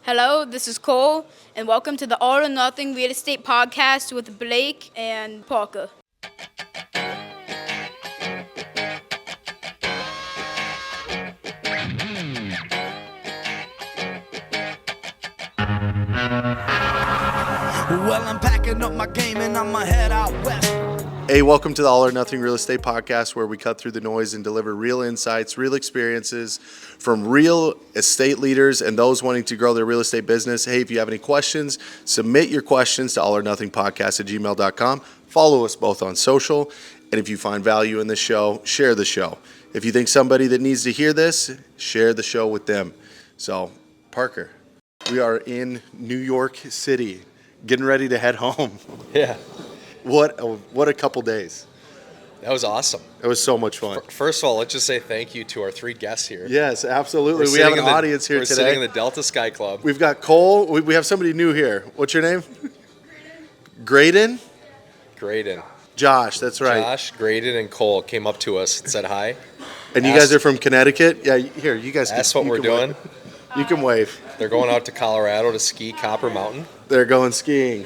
Hello, this is Cole, and welcome to the All or Nothing Real Estate Podcast with Blake and Parker. Well, I'm packing up my game and I'ma head out west. Hey, welcome to the All or Nothing Real Estate Podcast, where we cut through the noise and deliver real insights, real experiences from real estate leaders and those wanting to grow their real estate business. Hey, if you have any questions, submit your questions to allornothingpodcast@gmail.com. Follow us both on social. And if you find value in the show, share the show. If you think somebody that needs to hear this, share the show with them. So, Parker, we are in New York City, getting ready to head home. Yeah, What a couple days. that was awesome. It was so much fun. First of all, let's just say thank you to our three guests here. Yes, absolutely. We're We have sitting an in the- audience here We're today. sitting in the Delta Sky Club. We've got Cole. We have somebody new here. What's your name? Graydon? Graydon. Josh, that's right. Josh, Graydon, and Cole came up to us and said hi. And you Asked- guys are from Connecticut? Yeah, here, you guys can. That's what you we're can doing. wave. You can wave. They're going out to Colorado to ski Copper Mountain They're going skiing.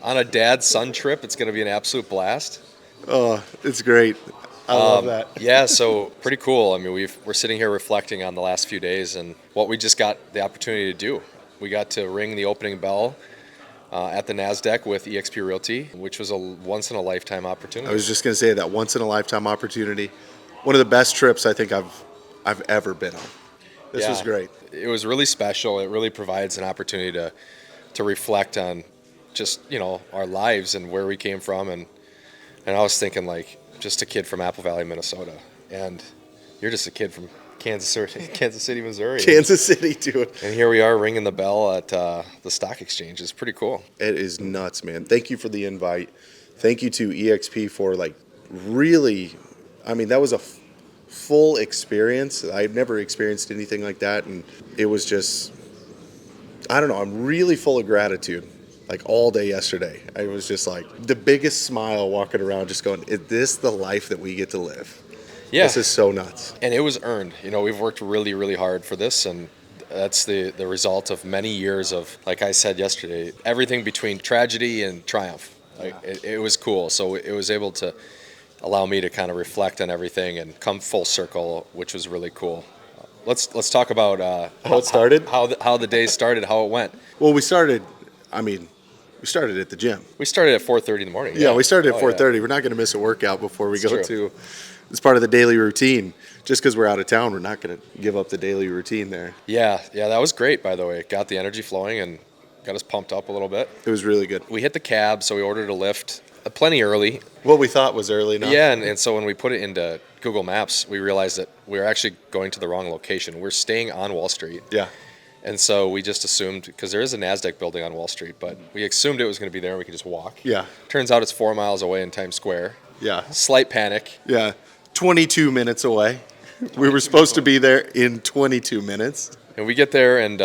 on a dad-son trip. It's going to be an absolute blast. Oh, it's great. I love that. Yeah, so pretty cool. I mean, we're sitting here reflecting on the last few days and what we just got the opportunity to do. We got to ring the opening bell at the Nasdaq with eXp Realty, which was a once-in-a-lifetime opportunity. I was just going to say that once-in-a-lifetime opportunity. One of the best trips I think I've ever been on. This was Yeah. great. It was really special. It really provides an opportunity to reflect on just, our lives and where we came from. And I was thinking, like, just a kid from Apple Valley, Minnesota. And you're just a kid from Kansas City, Missouri. Kansas City, dude. And here we are ringing the bell at the stock exchange. It's pretty cool. It is nuts, man. Thank you for the invite. Thank you to eXp for, really, that was a full experience. I've never experienced anything like that, and it was just, I don't know, I'm really full of gratitude. All day yesterday, I was just the biggest smile walking around, just going, is this the life that we get to live? Yeah. This is so nuts. And it was earned. We've worked really, really hard for this, and that's the result of many years of, like I said yesterday, everything between tragedy and triumph. It was cool. So it was able to allow me to kind of reflect on everything and come full circle, which was really cool. Let's talk about How it started? how the day started, how it went. Well, we started at the gym. We started at 4:30 in the morning. Yeah, we started at Oh, 4:30. We're not going to miss a workout before we It's go true. to. It's part of the daily routine. Just because we're out of town, we're not going to give up the daily routine there. Yeah, that was great, by the way. It got the energy flowing and got us pumped up a little bit. It was really good. We hit the cab, so we ordered a lift plenty early. What we thought was early enough. Yeah, and so when we put it into Google Maps, we realized that we were actually going to the wrong location. We're staying on Wall Street. Yeah. And so we just assumed, because there is a Nasdaq building on Wall Street, but we assumed it was going to be there and we could just walk. Yeah. Turns out it's 4 miles away in Times Square. Yeah. Slight panic. Yeah. 22 minutes away. We were supposed to be there in 22 minutes. And we get there, and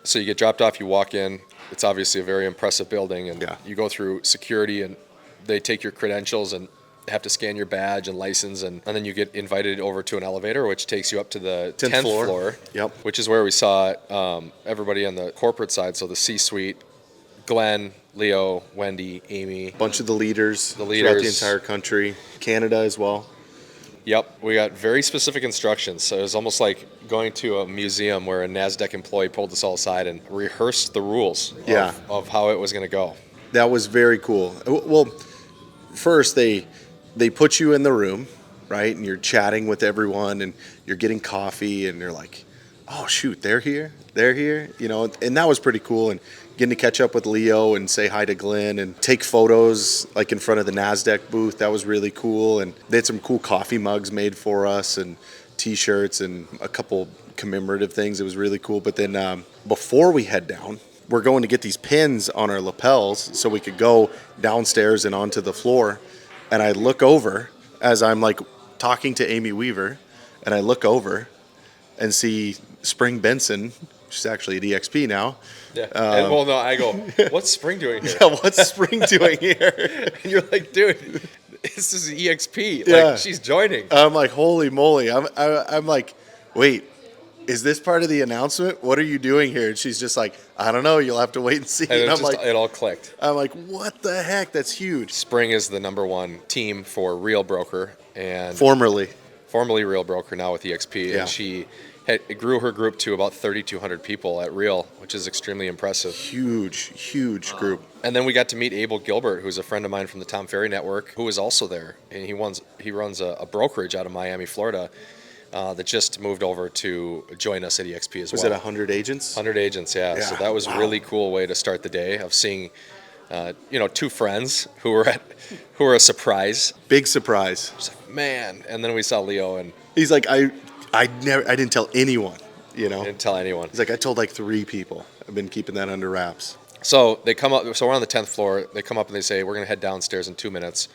so you get dropped off, you walk in. It's obviously a very impressive building, and Yeah. you go through security, and they take your credentials and have to scan your badge and license, and then you get invited over to an elevator, which takes you up to the 10th floor. Yep. Which is where we saw everybody on the corporate side, so the C-suite, Glenn, Leo, Wendy, Amy. Bunch of the leaders. The throughout leaders. the entire country. Canada as well. Yep, we got very specific instructions. So it was almost like going to a museum where a NASDAQ employee pulled us all aside and rehearsed the rules Yeah. of how it was going to go. That was very cool. Well, first they put you in the room, right? And you're chatting with everyone and you're getting coffee and they're like, oh, shoot, they're here. And that was pretty cool. And getting to catch up with Leo and say hi to Glenn and take photos in front of the NASDAQ booth. That was really cool. And they had some cool coffee mugs made for us and T-shirts and a couple commemorative things. It was really cool. But then before we head down, we're going to get these pins on our lapels so we could go downstairs and onto the floor. And I look over as I'm talking to Amy Weaver, and I look over and see Spring Benson. She's actually at eXp now. Yeah. I go, what's Spring doing here? Yeah, what's Spring doing here? And you're like, dude, this is EXP. Yeah. She's joining. I'm like, holy moly. I'm like, wait, is this part of the announcement? What are you doing here? And she's just like, I don't know. You'll have to wait and see. And And it all clicked. I'm like, what the heck? That's huge. Spring is the number one team for Real Broker, and Formerly. Real Broker, now with EXP. Yeah. And she grew her group to about 3,200 people at Real, which is extremely impressive. Huge group. And then we got to meet Abel Gilbert, who's a friend of mine from the Tom Ferry Network, who was also there. And he runs a brokerage out of Miami, Florida, that just moved over to join us at EXP as well. Was it 100 agents? 100 agents, yeah. So that was a really cool way to start the day of seeing, two friends who were a surprise. Big surprise. It's like, man. And then we saw Leo, and He's like, I didn't tell anyone, didn't tell anyone. He's like, I told like 3 people. I've been keeping that under wraps. So they come up. So we're on the 10th floor. They come up and they say, we're going to head downstairs in 2 minutes.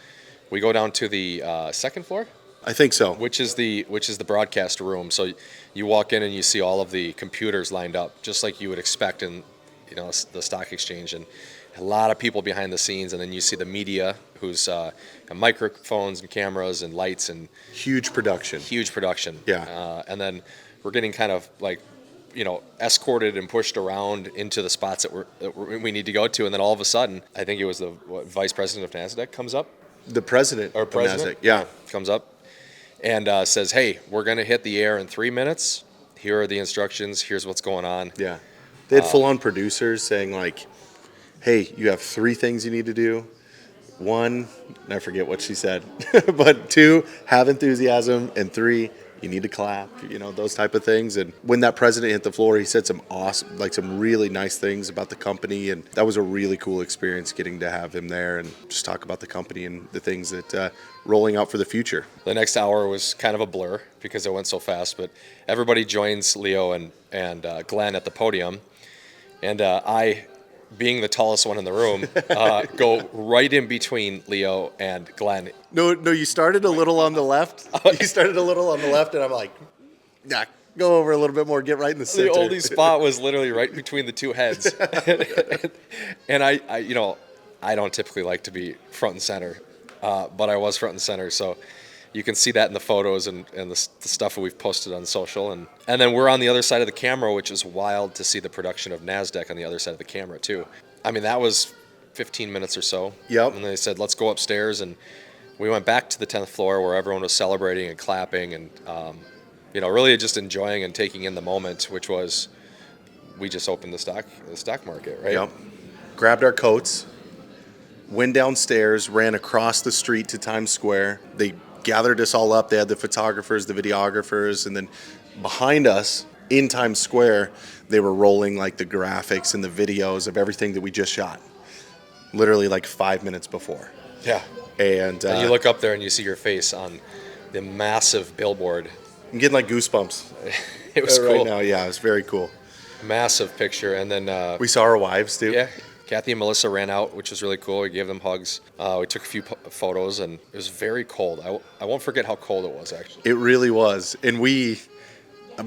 We go down to the second floor, I think so. which is the broadcast room. So you walk in and you see all of the computers lined up, just like you would expect in the stock exchange, and a lot of people behind the scenes. And then you see the media, who's microphones and cameras and lights and Huge production. huge production. Yeah. And then we're getting kind of like, escorted and pushed around into the spots that we need to go to. And then all of a sudden, I think it was the vice president of Nasdaq comes up. The president. Or of president? Nasdaq. Yeah. Comes up and says, hey, we're going to hit the air in 3 minutes. Here are the instructions. Here's what's going on. Yeah. They had full-on producers saying like, hey, you have 3 things you need to do. 1, I forget what she said, but 2, have enthusiasm, and 3, you need to clap, those type of things. And when that president hit the floor, he said some really nice things about the company, and that was a really cool experience getting to have him there and just talk about the company and the things that rolling out for the future. The next hour was kind of a blur because it went so fast, but everybody joins Leo and Glenn at the podium, and I, being the tallest one in the room, go right in between Leo and Glenn. No, you started a little on the left. You started a little on the left, and I'm like, nah, go over a little bit more, get right in the center. The only spot was literally right between the two heads. And I don't typically like to be front and center, but I was front and center, so you can see that in the photos and the stuff that we've posted on social. And then we're on the other side of the camera, which is wild to see the production of Nasdaq on the other side of the camera, too. I mean, that was 15 minutes or so. Yep. And they said, let's go upstairs. And we went back to the 10th floor where everyone was celebrating and clapping and, really just enjoying and taking in the moment, which was we just opened the stock market, right? Yep. Grabbed our coats, went downstairs, ran across the street to Times Square. They gathered us all up. They had the photographers, the videographers, and then behind us in Times Square, they were rolling like the graphics and the videos of everything that we just shot. Literally like 5 minutes before. Yeah. And you look up there and you see your face on the massive billboard. I'm getting like goosebumps. It was cool. Right now, yeah, it was very cool. Massive picture. And then we saw our wives too. Yeah. Kathy and Melissa ran out, which was really cool. We gave them hugs. We took a few photos, and it was very cold. I won't forget how cold it was, actually. It really was. And we,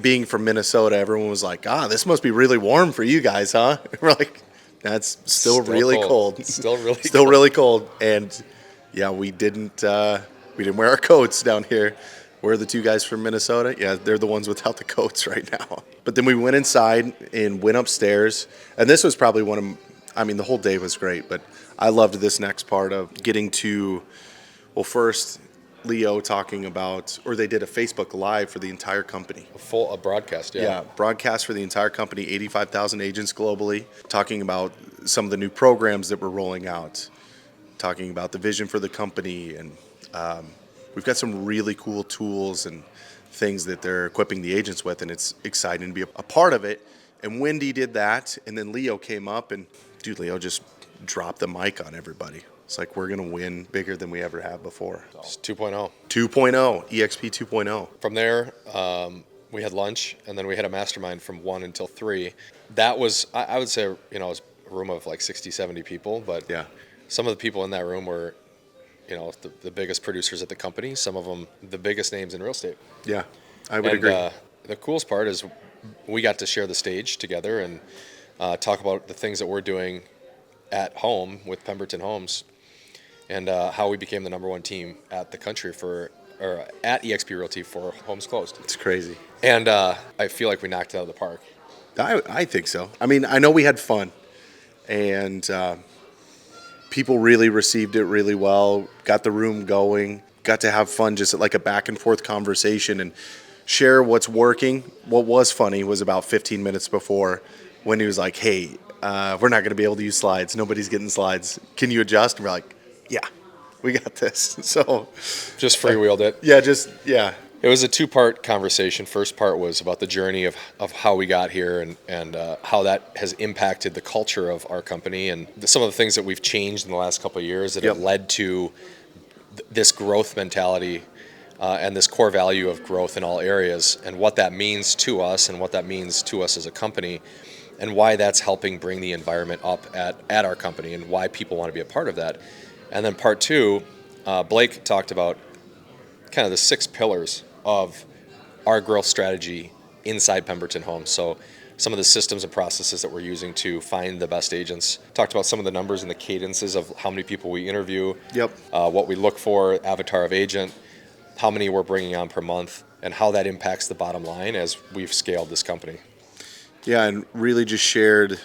being from Minnesota, everyone was like, this must be really warm for you guys, huh? We're like, that's still really cold. Still really cold. And yeah, we didn't wear our coats down here. We're the 2 guys from Minnesota. Yeah, they're the ones without the coats right now. But then we went inside and went upstairs. And this was probably the whole day was great, but I loved this next part of getting to, first, Leo talking about, or they did a Facebook Live for the entire company. A broadcast, yeah. Yeah, broadcast for the entire company, 85,000 agents globally, talking about some of the new programs that we're rolling out, talking about the vision for the company, and we've got some really cool tools and things that they're equipping the agents with, and it's exciting to be a part of it. And Wendy did that, and then Leo came up, and Leo just dropped the mic on everybody. It's like, we're going to win bigger than we ever have before. It's 2.0. 2.0, EXP 2.0. From there, we had lunch, and then we had a mastermind from 1 until 3. That was, I would say, it was a room of like 60, 70 people, but yeah, some of the people in that room were, the biggest producers at the company, some of them the biggest names in real estate. Yeah, I would agree. The coolest part is we got to share the stage together and talk about the things that we're doing at home with Pemberton Homes and how we became the #1 team at the country for or at EXP Realty 4 homes closed. It's crazy. And I feel like we knocked it out of the park. I think so. I mean, I know we had fun, and people really received it really well, got the room going, got to have fun, just like a back and forth conversation and share what's working. What was funny was about 15 minutes before when he was like, hey, we're not going to be able to use slides. Nobody's getting slides. Can you adjust? And we're like, yeah, we got this. So Just freewheeled it. Yeah. It was a two-part conversation. First part was about the journey of how we got here and how that has impacted the culture of our company and some of the things that we've changed in the last couple of years that have led to this growth mentality and this core value of growth in all areas and what that means to us and what that means to us as a company and why that's helping bring the environment up at our company and why people want to be a part of that. And then part two, Blake talked about kind of the 6 pillars of our growth strategy inside Pemberton Homes. So some of the systems and processes that we're using to find the best agents. Talked about some of the numbers and the cadences of how many people we interview, what we look for, avatar of agent, how many we're bringing on per month, and how that impacts the bottom line as we've scaled this company. Yeah, and really just shared.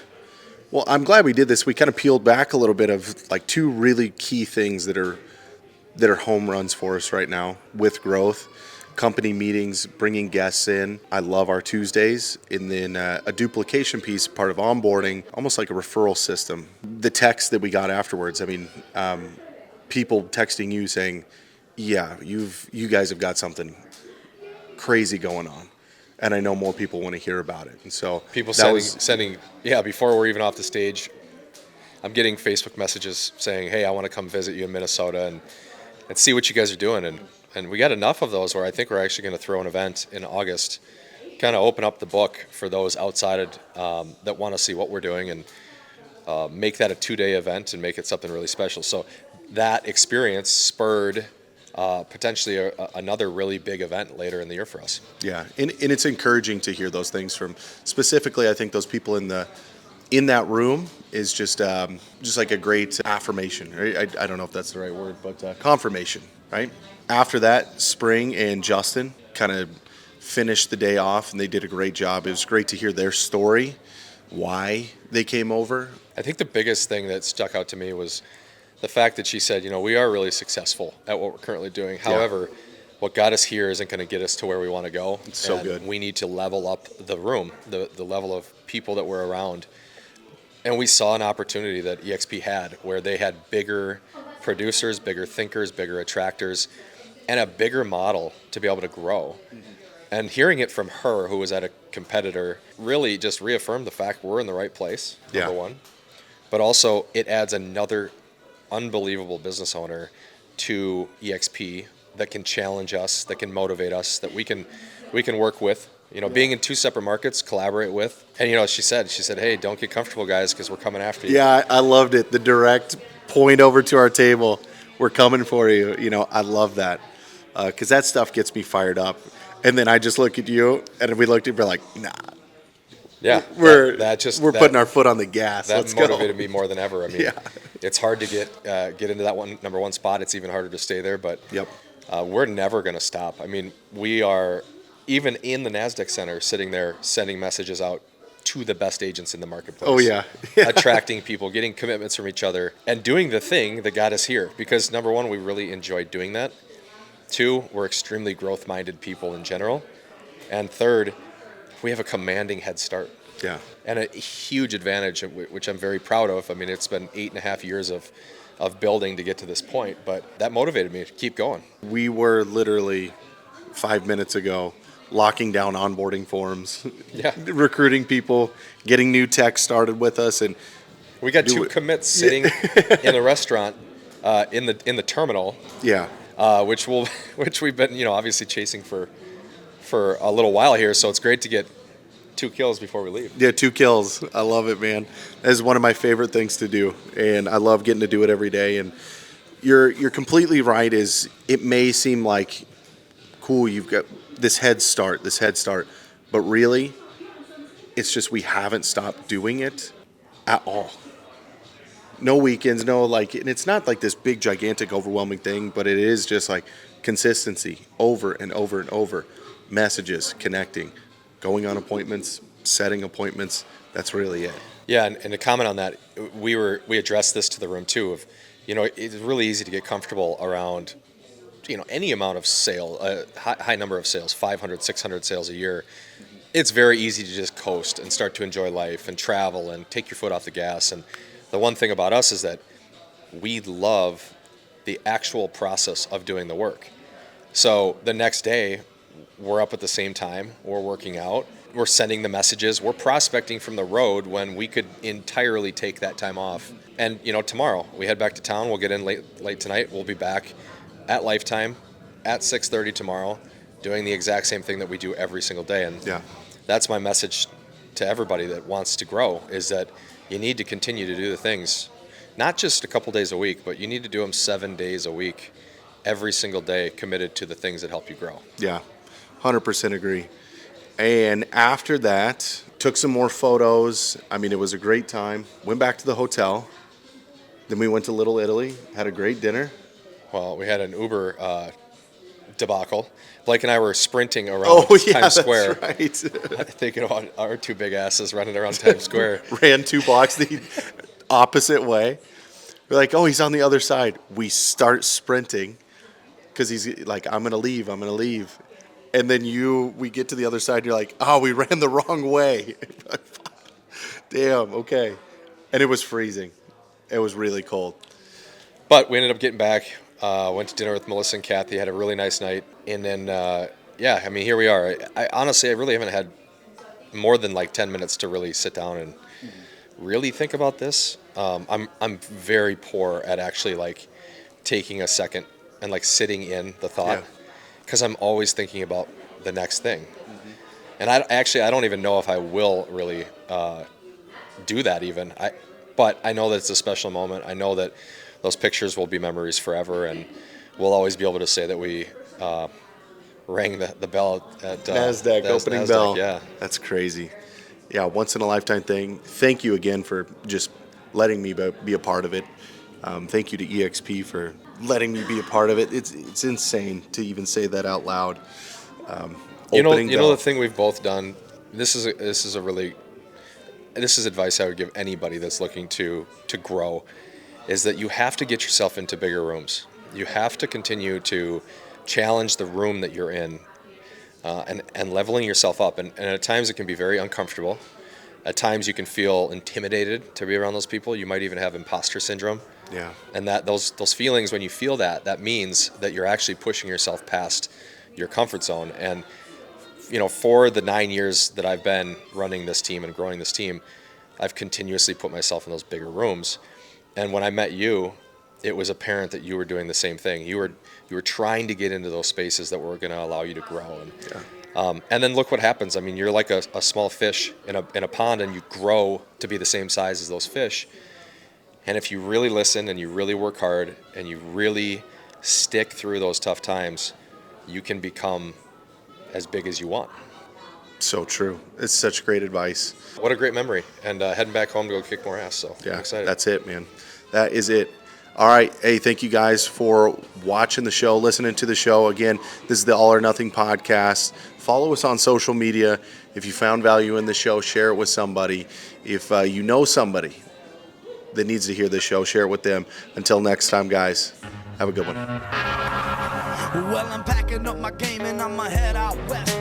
Well, I'm glad we did this. We kind of peeled back a little bit of like 2 really key things that are home runs for us right now with growth. Company meetings, bringing guests in. I love our Tuesdays. And then a duplication piece, part of onboarding, almost like a referral system. The text that we got afterwards, I mean, people texting you saying, yeah, you guys have got something crazy going on. And I know more people want to hear about it. And so people sending, before we're even off the stage, I'm getting Facebook messages saying, hey, I want to come visit you in Minnesota and see what you guys are doing. And we got enough of those where I think we're actually going to throw an event in August, kind of open up the book for those outside that want to see what we're doing and make that a 2-day event and make it something really special. So that experience spurred potentially another really big event later in the year for us. Yeah, and it's encouraging to hear those things from specifically, I think those people in that room is just like a great affirmation. Right? I don't know if that's the right word, but confirmation, right? After that, Spring and Justin kind of finished the day off, and they did a great job. It was great to hear their story, why they came over. I think the biggest thing that stuck out to me was the fact that she said, we are really successful at what we're currently doing. However, what got us here isn't going to get us to where we want to go. It's so good. We need to level up the room, the level of people that we're around. And we saw an opportunity that EXP had where they had bigger producers, bigger thinkers, bigger attractors, and a bigger model to be able to grow. Mm-hmm. And hearing it from her, who was at a competitor, really just reaffirmed the fact we're in the right place, number one. But also, it adds another unbelievable business owner to EXP that can challenge us, that can motivate us, that we can work with. Being in 2 separate markets, collaborate with. And she said, hey, don't get comfortable, guys, because we're coming after you. Yeah, I loved it. The direct point over to our table. We're coming for you. I love that because that stuff gets me fired up. And then I just look at you, and we looked at you, we're like, nah. Yeah, we're putting our foot on the gas. That motivated me more than ever. I mean, it's hard to get into that number one spot. It's even harder to stay there. But we're never going to stop. I mean, we are even in the Nasdaq Center, sitting there sending messages out to the best agents in the marketplace. Oh yeah. Attracting people, getting commitments from each other, and doing the thing that got us here. Because number one, we really enjoyed doing that. 2, we're extremely growth-minded people in general. And 3rd, we have a commanding head start. Yeah. And a huge advantage, which I'm very proud of. I mean, it's been 8.5 years of building to get to this point, but that motivated me to keep going. We were literally 5 minutes ago locking down onboarding forms, recruiting people, getting new tech started with us, and we got 2 commits sitting in a restaurant in the terminal. Yeah. Which we've been obviously chasing for a little while here, so it's great to get 2 kills before we leave. Yeah, 2 kills. I love it, man. That is one of my favorite things to do, and I love getting to do it every day. And you're completely right. Is it may seem like cool, you've got this head start, but really, it's just we haven't stopped doing it at all. No weekends, no, like, and it's not like this big, gigantic, overwhelming thing, but it is just like consistency over and over and over. Messages, connecting, going on appointments, setting appointments. That's really it. Yeah, and to comment on that, we addressed this to the room too. Of, it's really easy to get comfortable around, any amount of sale, high number of sales, 500, 600 sales a year. It's very easy to just coast and start to enjoy life and travel and take your foot off the gas. And the one thing about us is that we love the actual process of doing the work. So the next day, we're up at the same time, we're working out, we're sending the messages, we're prospecting from the road when we could entirely take that time off. And tomorrow we head back to town. We'll get in late tonight. We'll be back at Lifetime at 6:30 tomorrow, doing the exact same thing that we do every single day. And that's my message to everybody that wants to grow, is that you need to continue to do the things, not just a couple days a week, but you need to do them 7 days a week, every single day, committed to the things that help you grow. Yeah, 100% agree. And after that, took some more photos. I mean, it was a great time. Went back to the hotel. Then we went to Little Italy, had a great dinner. Well, we had an Uber debacle. Blake and I were sprinting around Times Square. That's right. Thinking about our two big asses running around Times Square. Ran 2 blocks the opposite way. We're like, oh, he's on the other side. We start sprinting because he's like, I'm going to leave. And then we get to the other side. And you're like, oh, we ran the wrong way. Damn, okay. And it was freezing. It was really cold. But we ended up getting back. Went to dinner with Melissa and Kathy. Had a really nice night. And then, here we are. I honestly really haven't had more than like 10 minutes to really sit down and really think about this. I'm very poor at actually like taking a second and like sitting in the thought, because I'm always thinking about the next thing. And I don't even know if I will really do that even. But I know that it's a special moment. I know that those pictures will be memories forever, and we'll always be able to say that we rang the bell at Nasdaq, opening bell. Yeah. That's crazy. Yeah, once in a lifetime thing. Thank you again for just letting me be a part of it. Thank you to EXP for letting me be a part of it. It's insane to even say that out loud. The thing we've both done. This is advice I would give anybody that's looking to grow, is that you have to get yourself into bigger rooms. You have to continue to challenge the room that you're in, and leveling yourself up. And at times it can be very uncomfortable. At times you can feel intimidated to be around those people. You might even have imposter syndrome. Yeah. And that those feelings, when you feel that means that you're actually pushing yourself past your comfort zone. And for the 9 years that I've been running this team and growing this team, I've continuously put myself in those bigger rooms. And when I met you, it was apparent that you were doing the same thing. You were trying to get into those spaces that were going to allow you to grow. And then look what happens. I mean, you're like a small fish in a pond, and you grow to be the same size as those fish. And if you really listen and you really work hard and you really stick through those tough times, you can become as big as you want. So true. It's such great advice. What a great memory. And heading back home to go kick more ass. So yeah, I'm excited. That's it, man. That is it. All right. Hey, thank you guys for watching the show, listening to the show. Again, this is the All or Nothing podcast. Follow us on social media. If you found value in the show, share it with somebody. If you know somebody that needs to hear this show, share it with them. Until next time, guys, have a good one. Well, I'm packing up my game and I'ma head out west.